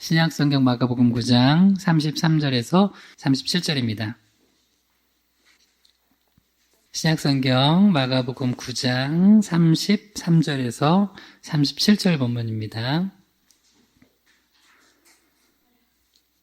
신약성경 마가복음 9장 33절에서 37절입니다. 신약성경 마가복음 9장 33절에서 37절 본문입니다.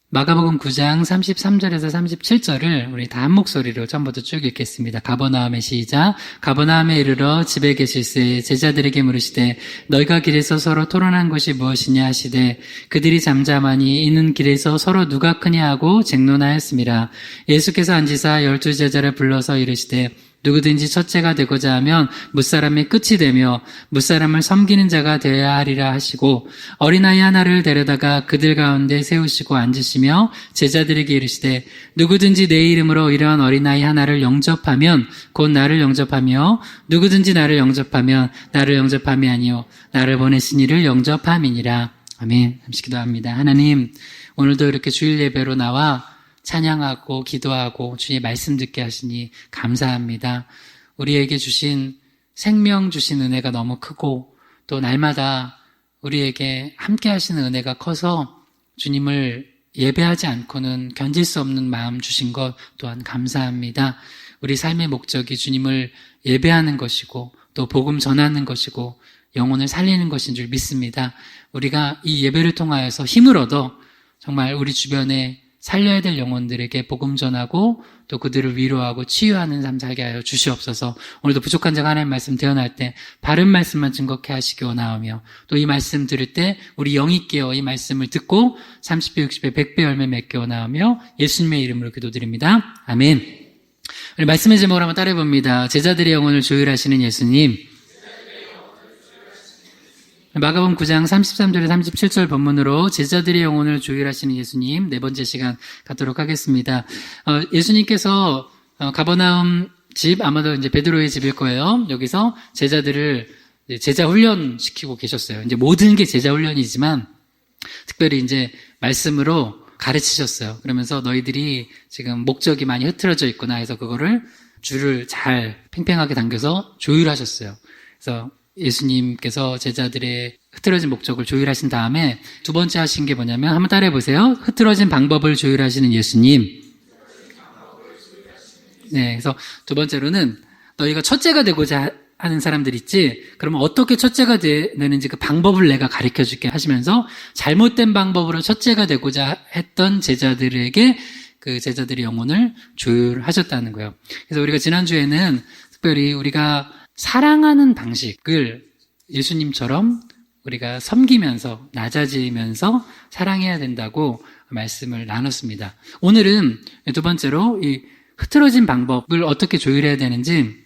마가복음 9장 33절에서 37절을 우리 다 한 목소리로 처음부터 쭉 읽겠습니다. 가버나움의 시작. 가버나움에 이르러 집에 계실새 제자들에게 물으시되 너희가 길에서 서로 토론한 것이 무엇이냐 하시되 그들이 잠잠하니 이는 길에서 서로 누가 크냐 하고 쟁론하였습니다. 예수께서 앉으사 12제자를 불러서 이르시되 누구든지 첫째가 되고자 하면 무사람의 끝이 되며 무사람을 섬기는 자가 되어야 하리라 하시고 어린아이 하나를 데려다가 그들 가운데 세우시고 앉으시며 제자들에게 이르시되 누구든지 내 이름으로 이러한 어린아이 하나를 영접하면 곧 나를 영접하며 누구든지 나를 영접하면 나를 영접함이 아니요 나를 보내신 이를 영접함이니라. 아멘. 잠시 기도합니다. 하나님, 오늘도 이렇게 주일 예배로 나와 찬양하고 기도하고 주의 말씀 듣게 하시니 감사합니다. 우리에게 주신 생명 주신 은혜가 너무 크고 또 날마다 우리에게 함께 하시는 은혜가 커서 주님을 예배하지 않고는 견딜 수 없는 마음 주신 것 또한 감사합니다. 우리 삶의 목적이 주님을 예배하는 것이고 또 복음 전하는 것이고 영혼을 살리는 것인 줄 믿습니다. 우리가 이 예배를 통하여서 힘을 얻어 정말 우리 주변에 살려야 될 영혼들에게 복음 전하고 또 그들을 위로하고 치유하는 삶 살게 하여 주시옵소서. 오늘도 부족한 자가 하나님 말씀 대언할 때 바른 말씀만 증거케 하시기 원하오며 또 이 말씀 들을 때 우리 영이 깨어 이 말씀을 듣고 30배, 60배, 100배 열매 맺기 원하오며 예수님의 이름으로 기도드립니다. 아멘. 우리 말씀의 제목을 한번 따라해봅니다. 제자들의 영혼을 조율하시는 예수님. 마가복음 9장 33절에 37절 본문으로 제자들의 영혼을 조율하시는 예수님 네 번째 시간 갖도록 하겠습니다. 예수님께서 가버나움 집, 아마도 이제 베드로의 집일 거예요. 여기서 제자들을 제자 훈련 시키고 계셨어요. 이제 모든 게 제자 훈련이지만 특별히 이제 말씀으로 가르치셨어요. 그러면서 너희들이 지금 목적이 많이 흐트러져 있구나 해서 그거를 줄을 잘 팽팽하게 당겨서 조율하셨어요. 그래서 예수님께서 제자들의 흐트러진 목적을 조율하신 다음에 두 번째 하신 게 뭐냐면 한번 따라해 보세요. 흐트러진 방법을 조율하시는 예수님. 네, 그래서 두 번째로는 너희가 첫째가 되고자 하는 사람들 있지? 그러면 어떻게 첫째가 되는지 그 방법을 내가 가르쳐 줄게 하시면서 잘못된 방법으로 첫째가 되고자 했던 제자들에게 그 제자들의 영혼을 조율하셨다는 거예요. 그래서 우리가 지난주에는 특별히 우리가 사랑하는 방식을 예수님처럼 우리가 섬기면서 낮아지면서 사랑해야 된다고 말씀을 나눴습니다. 오늘은 두 번째로 이 흐트러진 방법을 어떻게 조율해야 되는지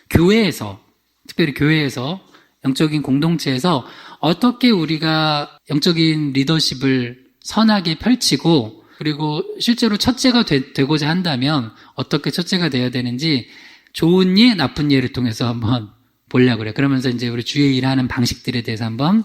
교회에서, 특별히 교회에서 영적인 공동체에서 어떻게 우리가 영적인 리더십을 선하게 펼치고 그리고 실제로 첫째가 되고자 한다면 어떻게 첫째가 되어야 되는지 좋은 예, 나쁜 예를 통해서 한번 보려고 그래요. 그러면서 이제 우리 주의 일하는 방식들에 대해서 한번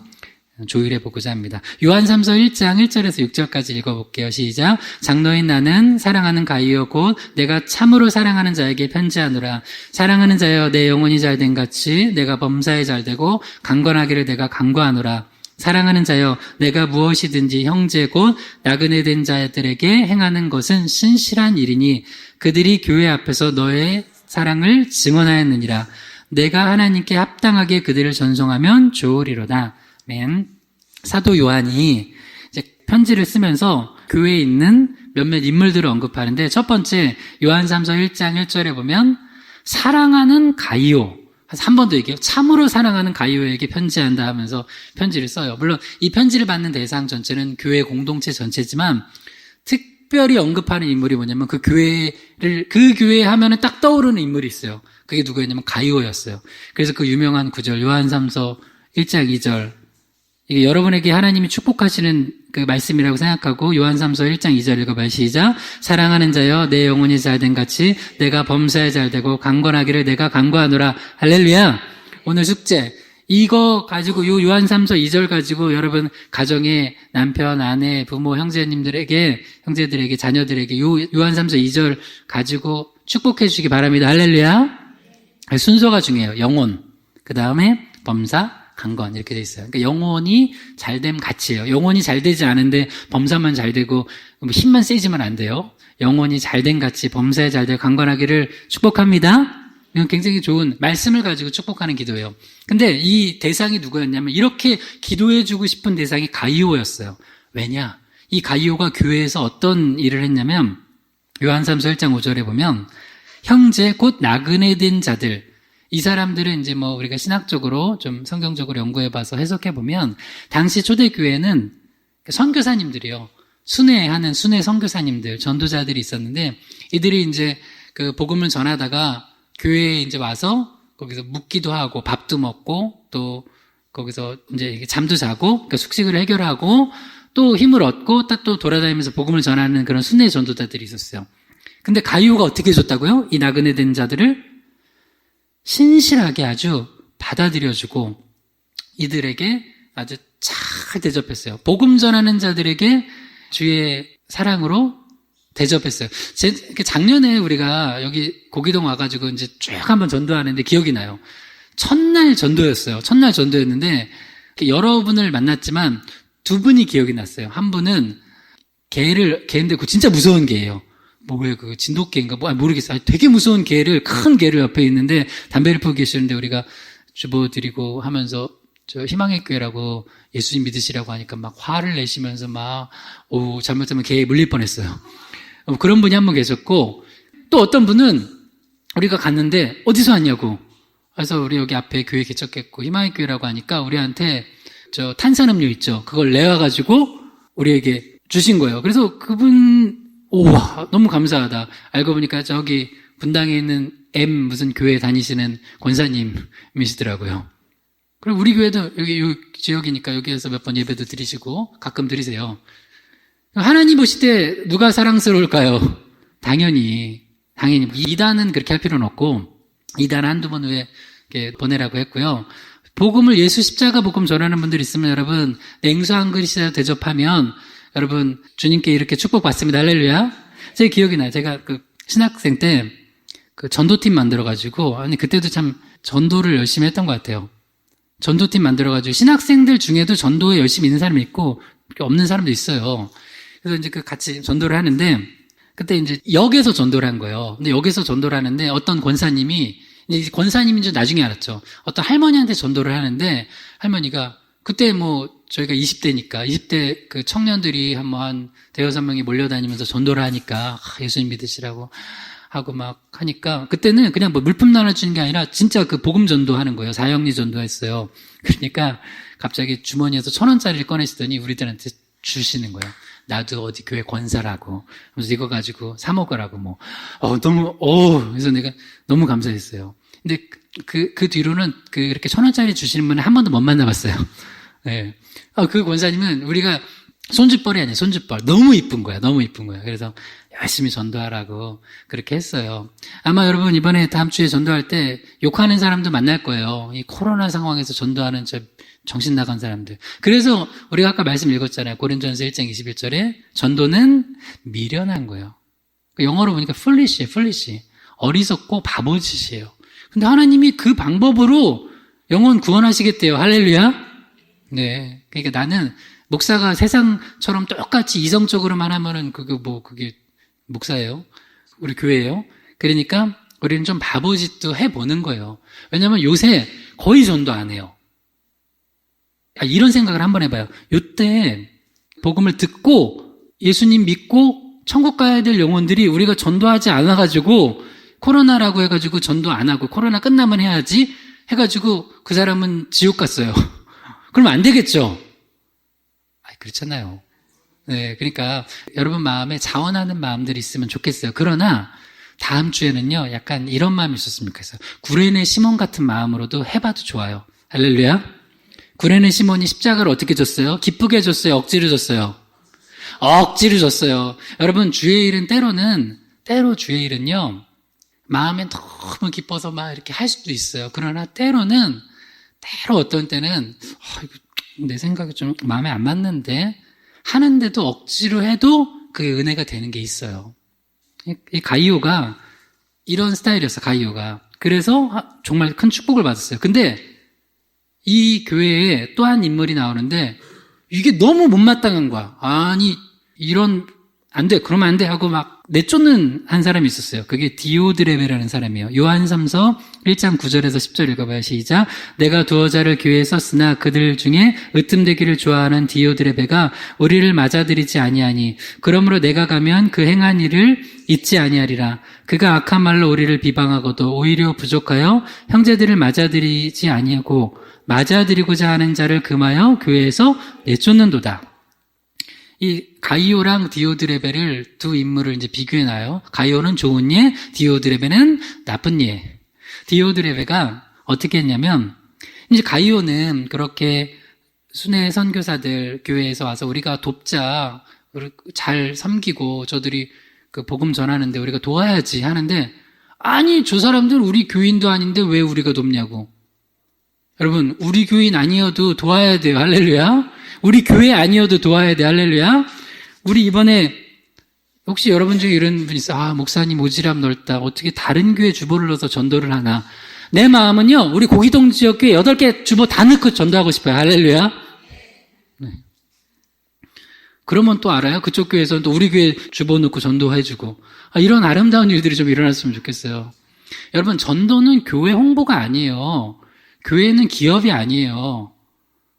조율해 보고자 합니다. 요한3서 1장 1절에서 6절까지 읽어볼게요. 시작. 장로인 나는 사랑하는 가이요 곧 내가 참으로 사랑하는 자에게 편지하노라. 사랑하는 자여 내 영혼이 잘된 같이 내가 범사에 잘되고 강건하기를 내가 강구하노라. 사랑하는 자여 내가 무엇이든지 형제 곧 나그네 된 자들에게 행하는 것은 신실한 일이니 그들이 교회 앞에서 너의 사랑을 증언하였느니라. 내가 하나님께 합당하게 그들을 전송하면 좋으리로다. 아멘. 사도 요한이 이제 편지를 쓰면서 교회에 있는 몇몇 인물들을 언급하는데 첫 번째 요한3서 1장 1절에 보면 사랑하는 가이오, 한 번 더 얘기해요. 참으로 사랑하는 가이오에게 편지한다 하면서 편지를 써요. 물론 이 편지를 받는 대상 전체는 교회 공동체 전체지만 특별히 언급하는 인물이 뭐냐면 그 교회 하면은 딱 떠오르는 인물이 있어요. 그게 누구였냐면 가이오였어요. 그래서 그 유명한 구절 요한3서 1장 2절 이게 여러분에게 하나님이 축복하시는 그 말씀이라고 생각하고 요한3서 1장 2절 읽어봐요. 시작. 사랑하는 자여 내 영혼이 잘된 같이 내가 범사에 잘되고 강건하기를 내가 강구하노라. 할렐루야. 오늘 숙제 이거 가지고 요 요한3서 2절 가지고 여러분 가정에 남편, 아내, 부모, 형제들에게 자녀들에게 요한3서 2절 가지고 축복해 주시기 바랍니다. 할렐루야. 순서가 중요해요. 영혼, 그 다음에 범사, 강건 이렇게 돼 있어요. 그러니까 영혼이 잘됨 같이예요. 영혼이 잘 되지 않은데 범사만 잘 되고 힘만 세지면 안 돼요. 영혼이 잘됨 같이 범사에 잘 되고 강건하기를 축복합니다. 이건 굉장히 좋은 말씀을 가지고 축복하는 기도예요. 근데 이 대상이 누구였냐면 이렇게 기도해주고 싶은 대상이 가이오였어요. 왜냐? 이 가이오가 교회에서 어떤 일을 했냐면 요한3서 1장 5절에 보면 형제 곧 나그네 된 자들, 이 사람들은 이제 뭐 우리가 신학적으로 좀 성경적으로 연구해봐서 해석해보면 당시 초대교회는 선교사님들이요. 순회하는 순회 선교사님들, 전도자들이 있었는데 이들이 이제 그 복음을 전하다가 교회에 이제 와서 거기서 묵기도 하고 밥도 먹고 또 거기서 이제 잠도 자고 그러니까 숙식을 해결하고 또 힘을 얻고 또 돌아다니면서 복음을 전하는 그런 순회 전도자들이 있었어요. 근데 가이오가 어떻게 해줬다고요? 이 나그네 된 자들을 신실하게 아주 받아들여주고 이들에게 아주 잘 대접했어요. 복음 전하는 자들에게 주의 사랑으로 대접했어요. 작년에 우리가 여기 고기동 와가지고 이제 쭉 한번 전도하는데 기억이 나요. 첫날 전도였어요. 첫날 전도였는데 여러분을 만났지만 두 분이 기억이 났어요. 한 분은 개인데 그 진짜 무서운 개예요. 뭐예요? 그 진돗개인가? 모르겠어요. 되게 무서운 개를, 큰 개를 옆에 있는데 담배를 피우고 계시는데 우리가 주보드리고 하면서 저 희망의 교회라고 예수님 믿으시라고 하니까 막 화를 내시면서 잘못하면 개에 물릴 뻔했어요. 그런 분이 한 분 계셨고 또 어떤 분은 우리가 갔는데 어디서 왔냐고. 그래서 우리 여기 앞에 교회 개척했고 희망의 교회라고 하니까 우리한테 저 탄산음료 있죠. 그걸 내와가지고 우리에게 주신 거예요. 그래서 그분 우와, 너무 감사하다. 알고 보니까 저기 분당에 있는 M 무슨 교회 다니시는 권사님이시더라고요. 그리고 우리 교회도 여기 지역이니까 여기에서 몇 번 예배도 드리시고 가끔 드리세요. 하나님 보실 때 누가 사랑스러울까요? 당연히. 이단은 그렇게 할 필요는 없고, 이단 한두 번 후에 이렇게 보내라고 했고요. 복음을 예수 십자가 복음 전하는 분들 있으면 여러분, 냉수 한 그릇이라도 대접하면 여러분, 주님께 이렇게 축복받습니다. 할렐루야. 제 기억이 나요. 제가 그 신학생 때 그 전도팀 만들어가지고, 그때도 참 전도를 열심히 했던 것 같아요. 전도팀 만들어가지고 신학생들 중에도 전도에 열심히 있는 사람이 있고, 없는 사람도 있어요. 그래서 이제 그 같이 전도를 하는데, 그때 이제 역에서 전도를 한 거예요. 근데 역에서 전도를 하는데 어떤 권사님인 줄 나중에 알았죠. 어떤 할머니한테 전도를 하는데, 할머니가 그때 저희가 20대니까, 20대 그 청년들이 한 대여섯 명이 몰려다니면서 전도를 하니까, 예수님 믿으시라고 하고 막 하니까, 그때는 그냥 물품 나눠주는 게 아니라 진짜 그 복음 전도하는 거예요. 사형리 전도했어요. 그러니까 갑자기 주머니에서 1,000원짜리를 꺼내시더니 우리들한테 주시는 거예요. 나도 어디 교회 권사라고. 그래서 이거 가지고 사 먹으라고 그래서 내가 너무 감사했어요. 근데 그 뒤로는 이렇게 1,000원짜리 주시는 분을 한 번도 못 만나봤어요. 네. 그 권사님은 우리가 손짓벌이 아니에요. 손짓벌. 너무 이쁜 거야. 너무 이쁜 거야. 그래서 열심히 전도하라고 그렇게 했어요. 아마 여러분 이번에 다음 주에 전도할 때 욕하는 사람도 만날 거예요. 이 코로나 상황에서 전도하는 저 정신 나간 사람들. 그래서 우리가 아까 말씀 읽었잖아요. 고린도전서 1장 21절에 전도는 미련한 거예요. 영어로 보니까 foolish. 어리석고 바보짓이에요. 근데 하나님이 그 방법으로 영혼 구원하시겠대요. 할렐루야. 네. 그러니까 나는 목사가 세상처럼 똑같이 이성적으로만 하면은 그게 목사예요. 우리 교회예요. 그러니까 우리는 좀 바보짓도 해보는 거예요. 왜냐면 요새 거의 전도 안 해요. 이런 생각을 한번 해봐요. 요때 복음을 듣고 예수님 믿고 천국 가야 될 영혼들이 우리가 전도하지 않아가지고 코로나라고 해가지고 전도 안 하고 코로나 끝나면 해야지 해가지고 그 사람은 지옥 갔어요. 그러면 안 되겠죠? 그렇잖아요. 네, 그러니까 여러분 마음에 자원하는 마음들이 있으면 좋겠어요. 그러나 다음 주에는요, 약간 이런 마음이 있었으면 좋겠어요. 구레네 시몬 같은 마음으로도 해봐도 좋아요. 할렐루야. 구레네 시몬이 십자가를 어떻게 줬어요? 기쁘게 줬어요? 억지로 줬어요? 억지로 줬어요. 여러분, 때로 주의 일은요, 마음에 너무 기뻐서 막 이렇게 할 수도 있어요. 그러나 때로 어떤 때는, 이거 내 생각이 좀 마음에 안 맞는데, 하는데도 억지로 해도 그 은혜가 되는 게 있어요. 이 가이오가 이런 스타일이었어, 가이오가. 그래서 정말 큰 축복을 받았어요. 근데 이 교회에 또 한 인물이 나오는데 이게 너무 못마땅한 거야. 아니 이런 안 돼, 그러면 안 돼 하고 막 내쫓는 한 사람이 있었어요. 그게 디오드레베라는 사람이에요. 요한 3서 1장 9절에서 10절 읽어봐요. 시작. 내가 두어 자를 교회에 썼으나 그들 중에 으뜸되기를 좋아하는 디오드레베가 우리를 맞아들이지 아니하니 그러므로 내가 가면 그 행한 일을 잊지 아니하리라. 그가 악한 말로 우리를 비방하고도 오히려 부족하여 형제들을 맞아들이지 아니하고 맞아들이고자 하는 자를 금하여 교회에서 내쫓는도다. 이 가이오랑 디오드레베를 두 인물을 이제 비교해놔요. 가이오는 좋은 예, 디오드레베는 나쁜 예. 디오드레베가 어떻게 했냐면, 이제 가이오는 그렇게 순회 선교사들 교회에서 와서 우리가 돕자, 잘 섬기고 저들이 그 복음 전하는데 우리가 도와야지 하는데, 아니, 저 사람들 우리 교인도 아닌데 왜 우리가 돕냐고. 여러분, 우리 교인 아니어도 도와야 돼요. 할렐루야. 우리 교회 아니어도 도와야 돼. 할렐루야. 우리 이번에 혹시 여러분 중에 이런 분 있어요. 아, 목사님 오지랖 넓다. 어떻게 다른 교회 주보를 넣어서 전도를 하나. 내 마음은요. 우리 고기동 지역교회 8개 주보 다 넣고 전도하고 싶어요. 할렐루야. 네. 그러면 또 알아요. 그쪽 교회에서는 또 우리 교회 주보 넣고 전도해주고. 이런 아름다운 일들이 좀 일어났으면 좋겠어요. 여러분, 전도는 교회 홍보가 아니에요. 교회는 기업이 아니에요.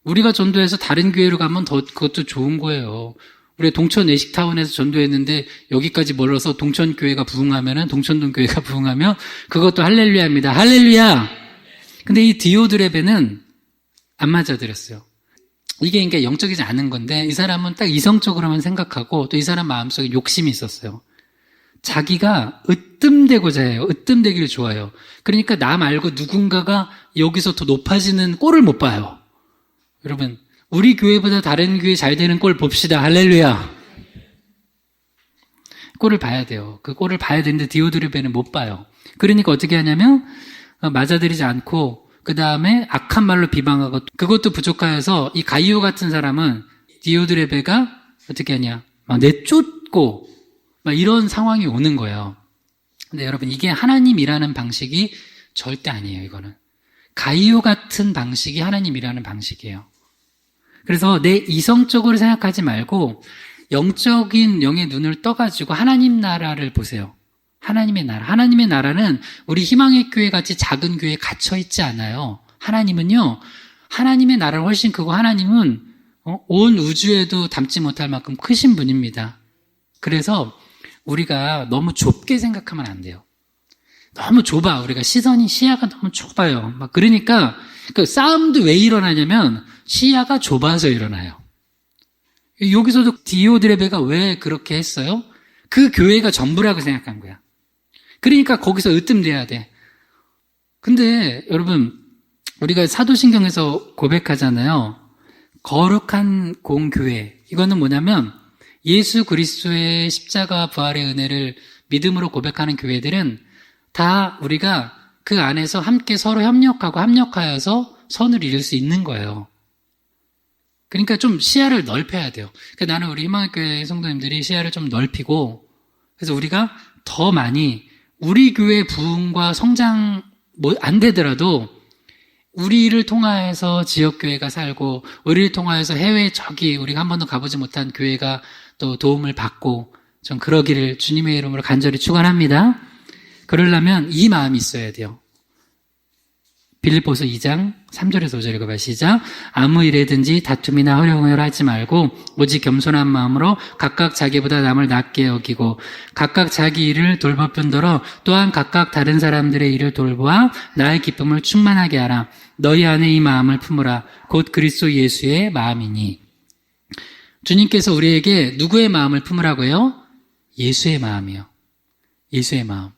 우리가 전도해서 다른 교회로 가면 더 그것도 좋은 거예요. 우리 동천 내식타운에서 전도했는데 여기까지 멀어서 동천교회가 부흥하면은 동천동 교회가 부흥하면 그것도 할렐루야입니다. 할렐루야! 근데 이 디오드레베는 안 맞아들였어요. 이게 그러니까 영적이지 않은 건데 이 사람은 딱 이성적으로만 생각하고 또 이 사람 마음속에 욕심이 있었어요. 자기가 으뜸되고자 해요. 으뜸되기를 좋아해요. 그러니까 나 말고 누군가가 여기서 더 높아지는 꼴을 못 봐요. 여러분, 우리 교회보다 다른 교회 잘 되는 꼴 봅시다. 할렐루야. 꼴을 봐야 돼요. 그 꼴을 봐야 되는데 디오드레베는 못 봐요. 그러니까 어떻게 하냐면 맞아들이지 않고 그 다음에 악한 말로 비방하고 그것도 부족하여서 이 가이오 같은 사람은 디오드레베가 어떻게 하냐 막 내쫓고 막 이런 상황이 오는 거예요. 근데 여러분 이게 하나님 일하는 방식이 절대 아니에요. 이거는 가이오 같은 방식이 하나님 일하는 방식이에요. 그래서 내 이성적으로 생각하지 말고 영적인 영의 눈을 떠가지고 하나님 나라를 보세요. 하나님의 나라. 하나님의 나라는 우리 희망의 교회 같이 작은 교회에 갇혀 있지 않아요. 하나님은요, 하나님의 나라는 훨씬 크고 하나님은 온 우주에도 담지 못할 만큼 크신 분입니다. 그래서 우리가 너무 좁게 생각하면 안 돼요. 너무 좁아. 우리가 시야가 너무 좁아요. 막 그러니까 그 싸움도 왜 일어나냐면 시야가 좁아서 일어나요. 여기서도 디오드레베가 왜 그렇게 했어요? 그 교회가 전부라고 생각한 거야. 그러니까 거기서 으뜸돼야 돼. 근데 여러분 우리가 사도신경에서 고백하잖아요. 거룩한 공교회. 이거는 뭐냐면 예수 그리스도의 십자가 부활의 은혜를 믿음으로 고백하는 교회들은 다 우리가 그 안에서 함께 서로 협력하고 합력하여서 선을 이룰 수 있는 거예요. 그러니까 좀 시야를 넓혀야 돼요. 그러니까 나는 우리 희망교회 성도님들이 시야를 좀 넓히고 그래서 우리가 더 많이 우리 교회 부흥과 성장 안 되더라도 우리를 통하여서 지역교회가 살고 우리를 통하여서 해외 우리가 한 번도 가보지 못한 교회가 또 도움을 받고 좀 그러기를 주님의 이름으로 간절히 축원합니다. 그러려면 이 마음이 있어야 돼요. 빌립보서 2장 3절에서 5절 읽어봐요. 시작. 아무 일에든지 다툼이나 허령을 하지 말고 오직 겸손한 마음으로 각각 자기보다 남을 낮게 여기고 각각 자기 일을 돌볼 뿐더러 또한 각각 다른 사람들의 일을 돌보아 나의 기쁨을 충만하게 하라. 너희 안에 이 마음을 품으라. 곧 그리스도 예수의 마음이니. 주님께서 우리에게 누구의 마음을 품으라고요? 예수의 마음이요. 예수의 마음.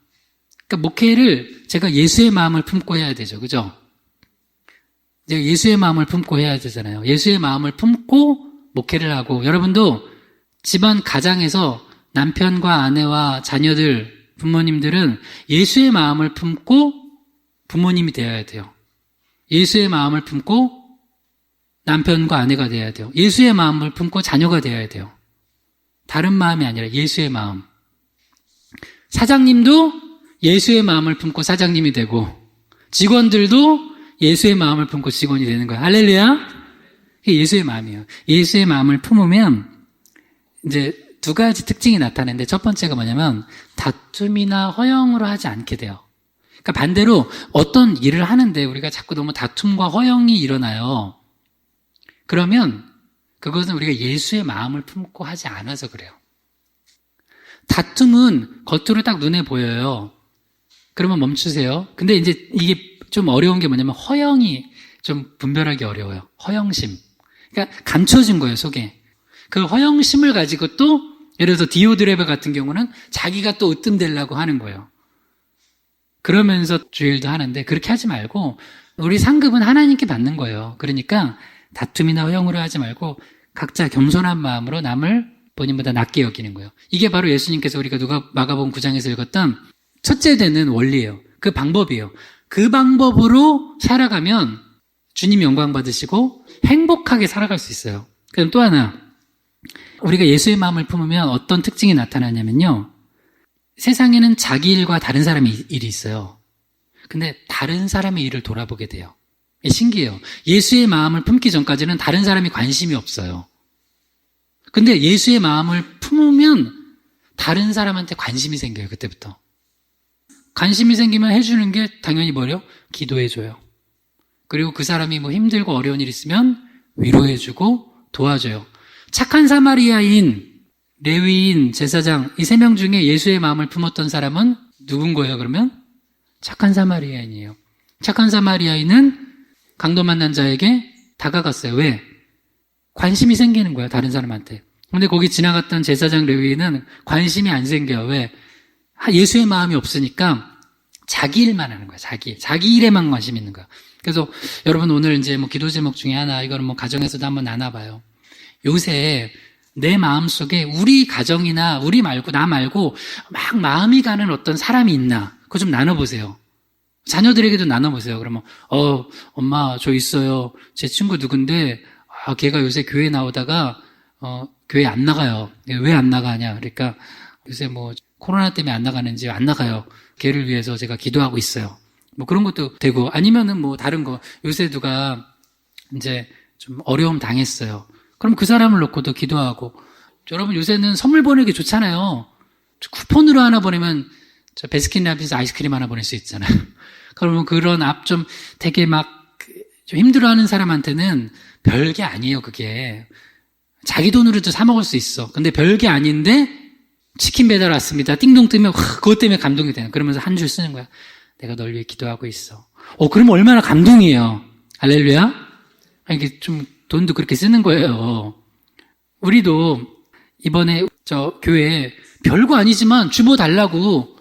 그러니까 목회를 제가 예수의 마음을 품고 해야 되죠. 그죠? 제가 예수의 마음을 품고 해야 되잖아요. 예수의 마음을 품고 목회를 하고 여러분도 집안 가장에서 남편과 아내와 자녀들, 부모님들은 예수의 마음을 품고 부모님이 되어야 돼요. 예수의 마음을 품고 남편과 아내가 되어야 돼요. 예수의 마음을 품고 자녀가 되어야 돼요. 다른 마음이 아니라 예수의 마음. 사장님도 예수의 마음을 품고 사장님이 되고 직원들도 예수의 마음을 품고 직원이 되는 거예요. 할렐루야! 이게 예수의 마음이에요. 예수의 마음을 품으면 이제 두 가지 특징이 나타나는데 첫 번째가 뭐냐면 다툼이나 허영으로 하지 않게 돼요. 그러니까 반대로 어떤 일을 하는데 우리가 자꾸 너무 다툼과 허영이 일어나요. 그러면 그것은 우리가 예수의 마음을 품고 하지 않아서 그래요. 다툼은 겉으로 딱 눈에 보여요. 그러면 멈추세요. 근데 이제 이게 좀 어려운 게 뭐냐면 허영이 좀 분별하기 어려워요. 허영심. 그러니까 감춰진 거예요, 속에. 그 허영심을 가지고 또 예를 들어서 디오드레베 같은 경우는 자기가 또 으뜸되려고 하는 거예요. 그러면서 주일도 하는데 그렇게 하지 말고 우리 상급은 하나님께 받는 거예요. 그러니까 다툼이나 허영으로 하지 말고 각자 겸손한 마음으로 남을 본인보다 낮게 여기는 거예요. 이게 바로 예수님께서 우리가 마가복음 9장에서 읽었던 첫째 되는 원리예요. 그 방법이에요. 그 방법으로 살아가면 주님 영광 받으시고 행복하게 살아갈 수 있어요. 그럼 또 하나, 우리가 예수의 마음을 품으면 어떤 특징이 나타나냐면요. 세상에는 자기 일과 다른 사람의 일이 있어요. 근데 다른 사람의 일을 돌아보게 돼요. 신기해요. 예수의 마음을 품기 전까지는 다른 사람이 관심이 없어요. 근데 예수의 마음을 품으면 다른 사람한테 관심이 생겨요. 그때부터. 관심이 생기면 해주는 게 당연히 뭐래요? 기도해줘요. 그리고 그 사람이 뭐 힘들고 어려운 일 있으면 위로해주고 도와줘요. 착한 사마리아인, 레위인, 제사장 이 세 명 중에 예수의 마음을 품었던 사람은 누군 거예요? 그러면 착한 사마리아인이에요. 착한 사마리아인은 강도 만난 자에게 다가갔어요. 왜? 관심이 생기는 거예요. 다른 사람한테. 근데 거기 지나갔던 제사장 레위인은 관심이 안 생겨요. 왜? 예수의 마음이 없으니까 자기 일만 하는 거야. 자기 일에만 관심 있는 거야. 그래서 여러분 오늘 이제 뭐 기도 제목 중에 하나, 이거는 뭐 가정에서도 한번 나눠봐요. 요새 내 마음 속에 우리 가정이나 우리 말고 나 말고 막 마음이 가는 어떤 사람이 있나? 그거 좀 나눠보세요. 자녀들에게도 나눠보세요. 그러면 엄마 저 있어요. 제 친구 누군데 걔가 요새 교회 나오다가 교회 안 나가요. 왜 안 나가냐? 그러니까 요새 뭐 코로나 때문에 안 나가는지 안 나가요. 걔를 위해서 제가 기도하고 있어요. 뭐 그런 것도 되고, 아니면은 뭐 다른 거, 요새 누가 이제 좀 어려움 당했어요. 그럼 그 사람을 놓고도 기도하고. 여러분 요새는 선물 보내기 좋잖아요. 쿠폰으로 하나 보내면 저 베스킨라빈스 아이스크림 하나 보낼 수 있잖아요. 그러면 그런 좀 되게 막 좀 힘들어하는 사람한테는 별게 아니에요. 그게 자기 돈으로도 사 먹을 수 있어. 근데 별게 아닌데 치킨 배달 왔습니다. 띵동 뜨면 그것 때문에 감동이 되는. 그러면서 한 줄 쓰는 거야. 내가 널 위해 기도하고 있어. 그러면 얼마나 감동이에요. 할렐루야. 이게 좀 돈도 그렇게 쓰는 거예요. 우리도 이번에 저 교회에 별거 아니지만 주보 달라고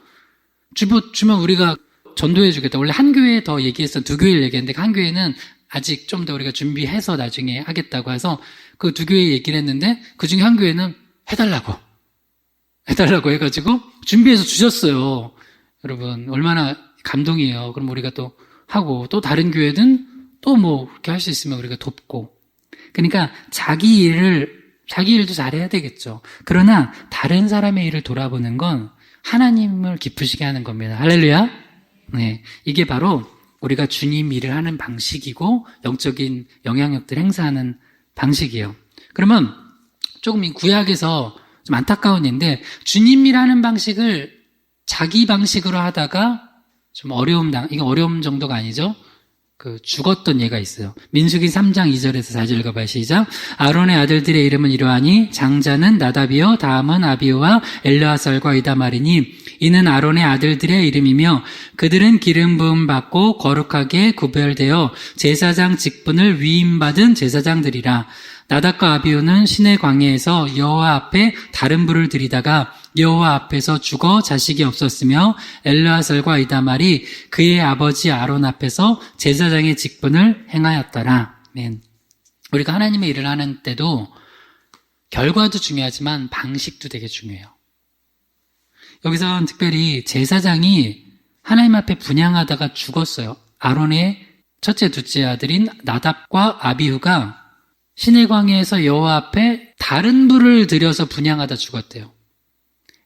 주보 주면 우리가 전도해 주겠다. 원래 한 교회에 더 얘기했어. 두 교회를 얘기했는데 한 교회는 아직 좀 더 우리가 준비해서 나중에 하겠다고 해서 그 두 교회 얘기를 했는데 그 중에 한 교회는 해달라고 해가지고 준비해서 주셨어요. 여러분 얼마나 감동이에요. 그럼 우리가 또 하고, 또 다른 교회는 또 뭐 그렇게 할 수 있으면 우리가 돕고. 그러니까 자기 일도 잘해야 되겠죠. 그러나 다른 사람의 일을 돌아보는 건 하나님을 기쁘시게 하는 겁니다. 할렐루야. 네, 이게 바로 우리가 주님 일을 하는 방식이고 영적인 영향력들 행사하는 방식이에요. 그러면 조금 이 구약에서 좀 안타까운 일인데, 주님 일하는 방식을 자기 방식으로 하다가 좀 이거 어려움 정도가 아니죠? 죽었던 예가 있어요. 민수기 3장 2절에서 4절 읽어봐요. 시작. 아론의 아들들의 이름은 이러하니 장자는 나답이요, 다음은 아비오와 엘르아살과 이다말이니 이는 아론의 아들들의 이름이며 그들은 기름 부음 받고 거룩하게 구별되어 제사장 직분을 위임받은 제사장들이라. 나답과 아비오는 시내 광야에서 여호와 앞에 다른 불을 들이다가 여호와 앞에서 죽어 자식이 없었으며 엘르아살과 이다말이 그의 아버지 아론 앞에서 제사장의 직분을 행하였더라. 아멘. 우리가 하나님의 일을 하는 때도 결과도 중요하지만 방식도 되게 중요해요. 여기서 특별히 제사장이 하나님 앞에 분향하다가 죽었어요. 아론의 첫째 둘째 아들인 나답과 아비후가 시내 광야에서 여호와 앞에 다른 불을 들여서 분향하다 죽었대요.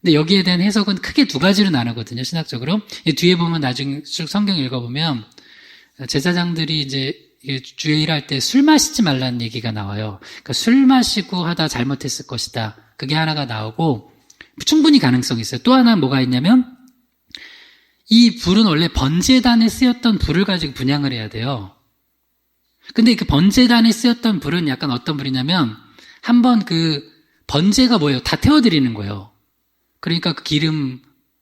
근데 여기에 대한 해석은 크게 두 가지로 나누거든요, 신학적으로. 뒤에 보면 나중에 쭉 성경 읽어보면 제사장들이 이제 주의 일할 때 술 마시지 말라는 얘기가 나와요. 그러니까 술 마시고 하다 잘못했을 것이다. 그게 하나가 나오고 충분히 가능성이 있어요. 또 하나 뭐가 있냐면 이 불은 원래 번제단에 쓰였던 불을 가지고 분향을 해야 돼요. 근데 그 번제단에 쓰였던 불은 약간 어떤 불이냐면 한번 그 번제가 뭐예요? 다 태워드리는 거예요. 그러니까 그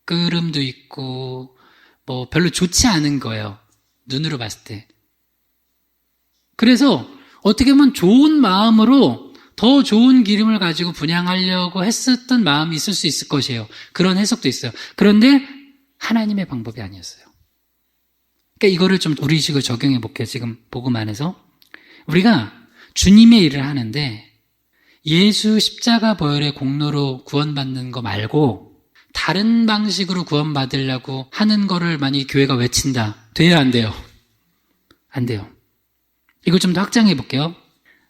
끓음도 있고 뭐 별로 좋지 않은 거예요. 눈으로 봤을 때. 그래서 어떻게 보면 좋은 마음으로 더 좋은 기름을 가지고 분향하려고 했었던 마음이 있을 수 있을 것이에요. 그런 해석도 있어요. 그런데 하나님의 방법이 아니었어요. 그러니까 이거를 좀 우리식으로 적용해 볼게요. 지금 복음 안에서. 우리가 주님의 일을 하는데 예수 십자가 보혈의 공로로 구원받는 거 말고 다른 방식으로 구원받으려고 하는 거를 만약에 교회가 외친다. 돼요, 안 돼요? 안 돼요. 이걸 좀 더 확장해 볼게요.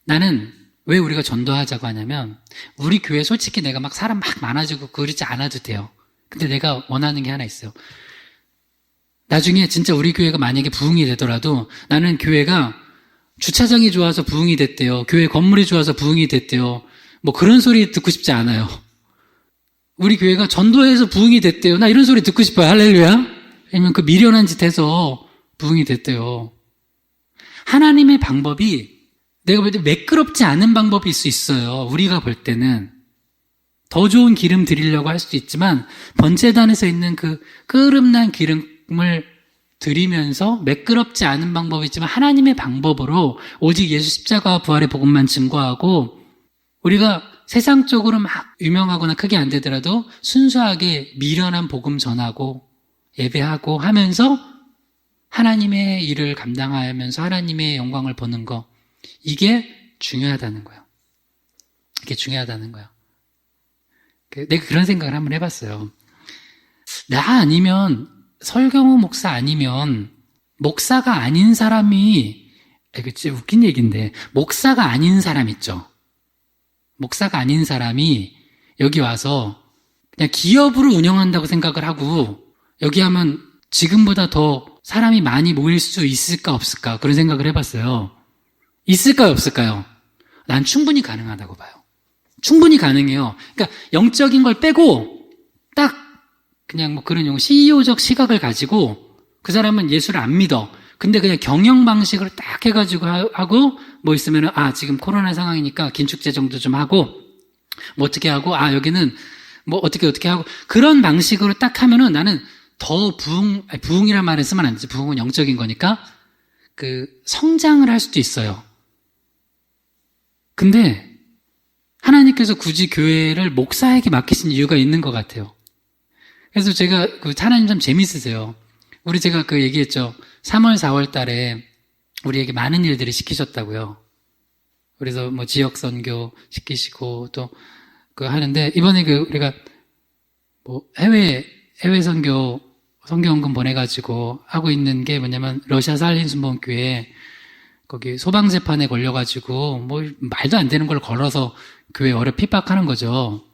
나는 왜 우리가 전도하자고 하냐면 우리 교회 솔직히 내가 막 사람 막 많아지고 그러지 않아도 돼요. 근데 내가 원하는 게 하나 있어요. 나중에 진짜 우리 교회가 만약에 부흥이 되더라도 나는 교회가 주차장이 좋아서 부흥이 됐대요. 교회 건물이 좋아서 부흥이 됐대요. 뭐 그런 소리 듣고 싶지 않아요. 우리 교회가 전도해서 부흥이 됐대요. 나 이런 소리 듣고 싶어요. 할렐루야. 아니면 그 미련한 짓 해서 부흥이 됐대요. 하나님의 방법이 내가 볼 때 매끄럽지 않은 방법일 수 있어요. 우리가 볼 때는. 더 좋은 기름 드리려고 할 수도 있지만 번제단에서 있는 그 끓음난 기름을 드리면서 매끄럽지 않은 방법이지만 하나님의 방법으로 오직 예수 십자가와 부활의 복음만 증거하고 우리가 세상적으로 막 유명하거나 크게 안 되더라도 순수하게 미련한 복음 전하고 예배하고 하면서 하나님의 일을 감당하면서 하나님의 영광을 보는 거 이게 중요하다는 거예요. 이게 중요하다는 거예요. 내가 그런 생각을 한번 해봤어요. 나 아니면 설경호 목사 아니면 목사가 아닌 사람이 이거 진짜 웃긴 얘기인데 목사가 아닌 사람 있죠. 목사가 아닌 사람이 여기 와서 그냥 기업으로 운영한다고 생각을 하고 여기 하면 지금보다 더 사람이 많이 모일 수 있을까 없을까 그런 생각을 해봤어요. 있을까요 없을까요? 난 충분히 가능하다고 봐요. 충분히 가능해요. 그러니까 영적인 걸 빼고 딱 그냥 뭐 그런 용어 CEO적 시각을 가지고 그 사람은 예수를 안 믿어. 근데 그냥 경영 방식을 딱 해가지고 하고 뭐 있으면은 지금 코로나 상황이니까 긴축재 정도 좀 하고 뭐 어떻게 하고 여기는 뭐 어떻게 하고 그런 방식으로 딱 하면은 나는 더 부흥이란 말을 쓰면 안 되지. 부흥은 영적인 거니까 그 성장을 할 수도 있어요. 근데 하나님께서 굳이 교회를 목사에게 맡기신 이유가 있는 것 같아요. 그래서 제가 하나님 참 재밌으세요. 우리 제가 얘기했죠. 3월, 4월 달에 우리에게 많은 일들을 시키셨다고요. 그래서 뭐 지역 선교 시키시고 또 하는데 이번에 우리가 뭐 해외 선교원금 보내가지고 하고 있는 게 뭐냐면 러시아 살린순복음교회 거기 소방재판에 걸려가지고 뭐 말도 안 되는 걸 걸어서 교회 어려 핍박하는 거죠.